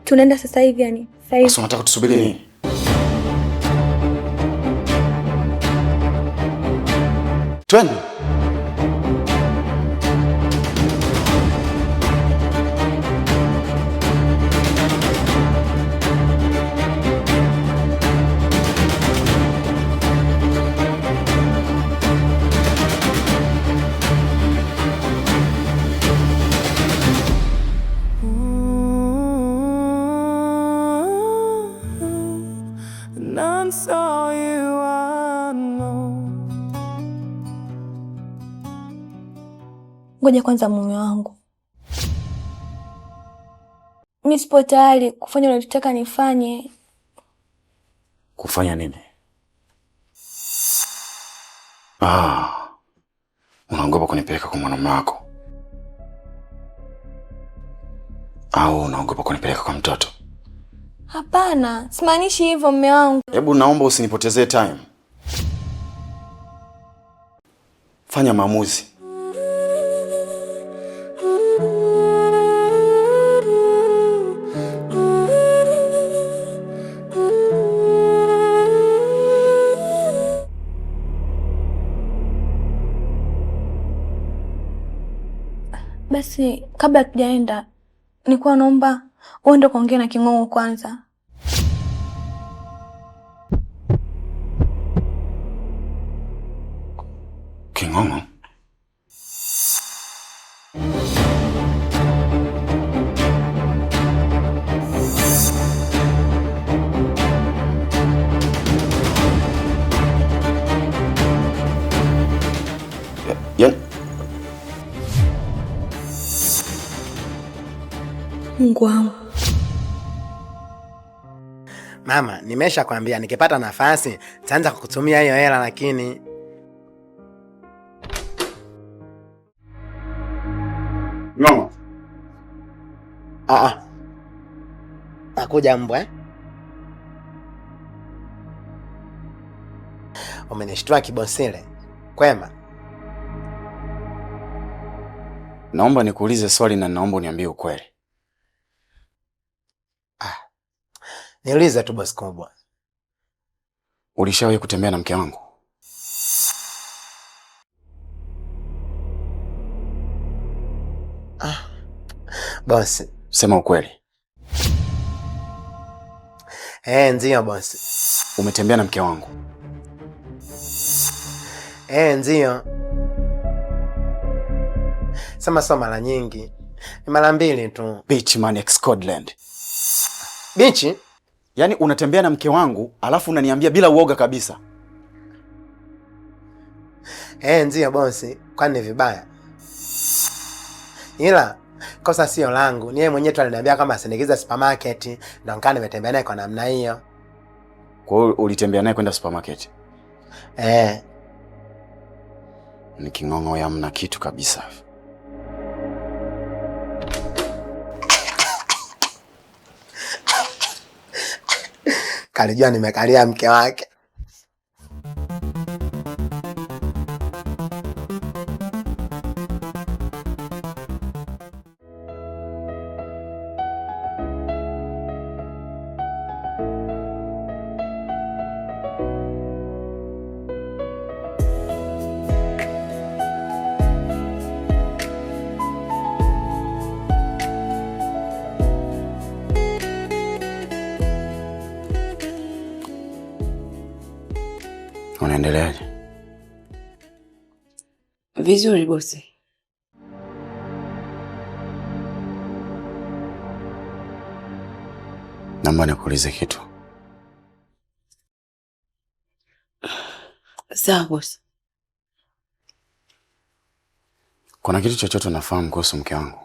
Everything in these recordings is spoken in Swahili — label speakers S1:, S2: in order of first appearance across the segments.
S1: Tunaenda sasa hivi yani. Sasa hivi.
S2: Sasa unataka tusubiri nini? Twende.
S1: Ngoja kwanza mume wangu. Mimi sipo tayari kufanya unachotaka nifanye.
S2: Kufanya nini? Unaogopa kunipeleka kwa mwanamume wako? Au unaogopa kunipeleka kwa mtoto?
S1: Hapana, simaanishi hivyo mume wangu.
S2: Hebu naomba usinipotezee time. Fanya maamuzi.
S1: Basi kabla tujaenda, nilikuwa naomba uende kuongea na King'ong'o kwanza.
S2: King'ong'o?
S1: Mungu wangu.
S3: Mama, nimesha kwambia nikipata nafasi nitaanza kukutumia hiyo hela lakini
S2: No.
S3: Nakuja mbwa. Umenishtua kibosile. Kwema.
S2: Naomba nikuulize swali na naomba uniambie ukweli.
S3: Niulize tu boss kubwa.
S2: Ulishawahi kutembea na mke wangu?
S3: Boss.
S2: Sema ukweli.
S3: Ndio boss.
S2: Umetembea na mke wangu?
S3: Ndio. Sema mara nyingi. Ni mara mbili tu.
S2: Bitch man ex Scotland.
S3: Bitch?
S2: Yaani unatembea na mke wangu alafu unaniambia bila uoga kabisa.
S3: Ndio boss, kwani vibaya? Ila kosa sio langu, ni yeye mwenyewe tu aliniambia kama asindikize supermarket, ndio nikaa nimetembea naye kwa namna hiyo.
S2: Kwa hiyo ulitembea naye kwenda supermarket? Ni King'ong'o ya mna kitu kabisa.
S3: Kalijua nimekalia mke wake.
S2: Unaendeleaje?
S4: Vizuri bosi.
S2: Naomba nikuulize kitu.
S4: Sawa bosi.
S2: Kuna kitu chochote unafahamu kuhusu mke wangu?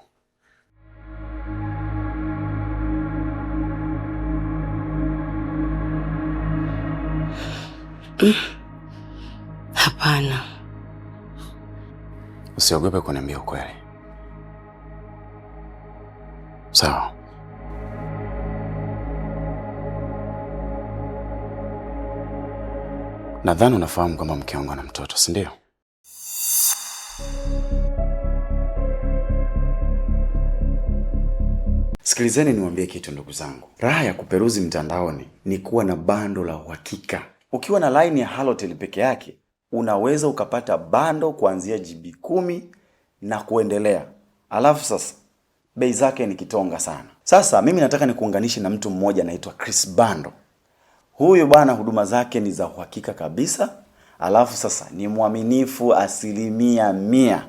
S4: Hapana.
S2: Usiogope kuniambia ukweli. Sawa. Nadhani unafahamu kwamba mke wangu ana mtoto, si ndio? Sikilizeni niwaambie kitu ndugu zangu. Raha ya kuperuzi mtandaoni ni kuwa na bando la uhakika. Ukiwa na line ya Halotel peke yake, unaweza ukapata bando kuanzia GB 10 na kuendelea. Alafu sasa bei zake ni kitonga sana. Sasa mimi nataka nikuunganishe na mtu mmoja anaitwa Chris Bando. Huyu bwana huduma zake ni za uhakika kabisa. Alafu sasa ni mwaminifu 100%.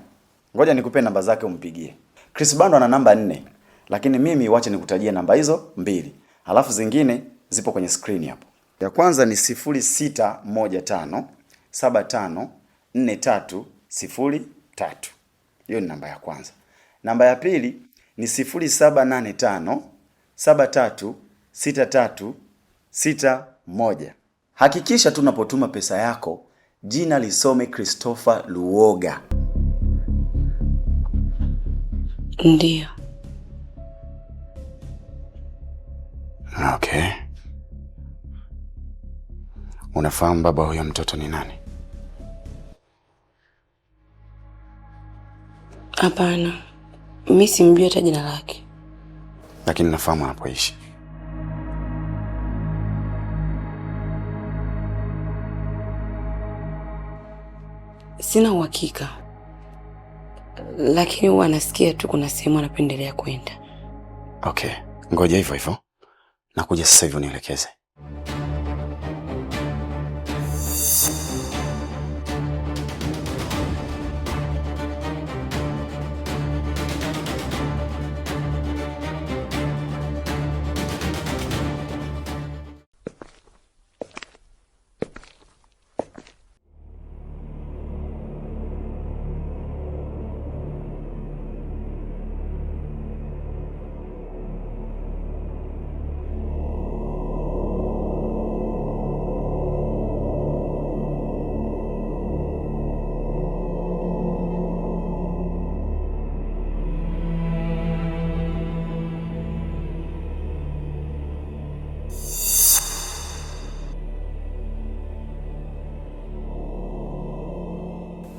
S2: Ngoja nikupe namba zake umpigie. Chris Bando ana namba 4, lakini mimi wacha nikutajie namba hizo 2. Alafu zingine zipo kwenye screen hapo. Ya kwanza ni 0615754303. Hiyo ni namba ya kwanza. Namba ya pili ni 0785736361. Hakikisha tunapotuma pesa yako jina lisome Christopher Luoga.
S4: Ndio.
S2: Okay. Unafahamu baba huyo mtoto ni nani?
S4: Hapana. Mimi simjui hata jina lake.
S2: Lakini nafahamu anapoishi.
S4: Sina uhakika. Lakini huwa nasikia tu kuna sehemu anapendelea kwenda.
S2: Okay. Ngoja hivyo. Nakuja sasa hivi unielekeze.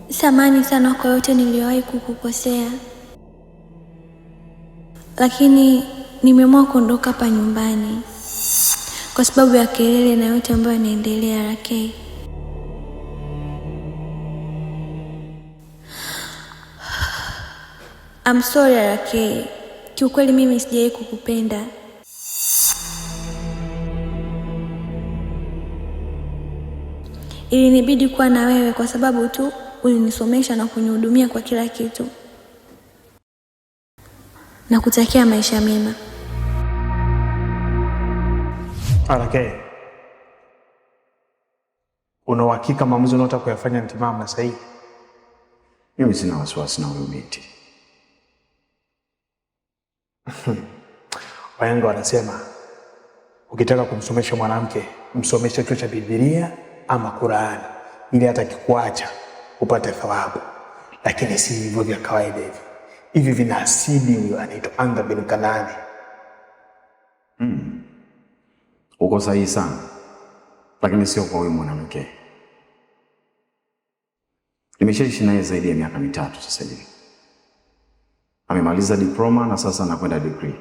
S1: Samahani sana kwa yote niliyowahi kukukosea. Lakini nimeamua kuondoka hapa nyumbani kwa sababu ya kelele na yote ambayo yanaendelea RK. I'm sorry RK. Kiukweli mimi sijawahi kukupenda. Ilinibidi kuwa na wewe kwa sababu tu ulinisomesha na kunihudumia kwa kila kitu. Nakutakia maisha mema.
S5: RK. Una uhakika maamuzi unayotaka kuyafanya ni timamu na sahihi?
S2: Mimi sina wasiwasi na huyo binti.
S5: Wahenga wanasema ukitaka kumsomesha mwanamke msomeshe chuo cha Biblia ama Qur'ani ili hata kikuacha upate thawabu. Lakini si hivyo vya kawaida hivi. Hivi vina asili huyo anaitwa Anga bin Kanani.
S2: Uko sahihi sana. Lakini sio kwa huyu mwanamke. Nimeshaishi naye zaidi ya miaka 3 sasa hivi. Amemaliza diploma na sasa anakwenda degree.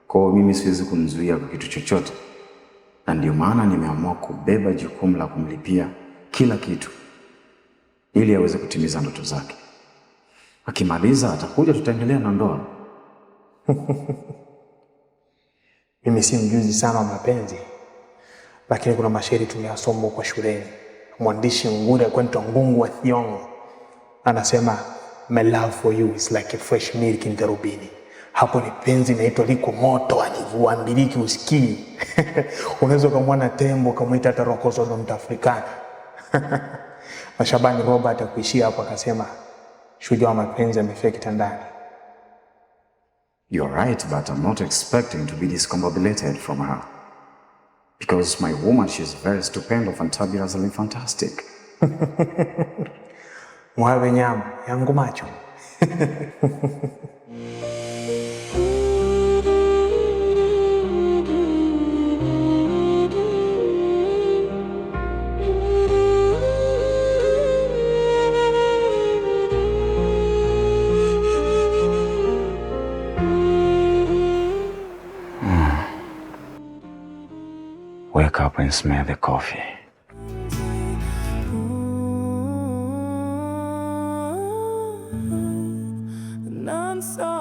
S2: Kwa hiyo mimi siwezi kumzuia kwa kitu chochote. Na ndio maana nimeamua kubeba jukumu la kumlipia kila kitu ili aweze kutimiza ndoto zake. Akimaliza atakuja tutaendelea na ndoa.
S5: Mimi si mjuzi sana wa mapenzi, lakini kuna mashairi tumeyasoma kwa shuleni. Mwandishi nguri anaitwa Ngungu wa Thiong'o anasema my love for you is like a fresh milk in the rubini. Hapo ni penzi inaitwa liko moto anivua mbiliki usikii. Unaweza kumwona tembo kumuita hata rokozo ndo mtaafrikana. Mashabani Robert akuishia hapo akasema shujaa wa mapenzi amefia kitandani.
S2: You're right, but I'm not expecting to be discombobulated from her. Because my woman, she's very stupendous, fantabulously fantastic.
S5: Mwawe nyama yangu macho.
S2: Wake up and smell the coffee.
S6: Non-stop.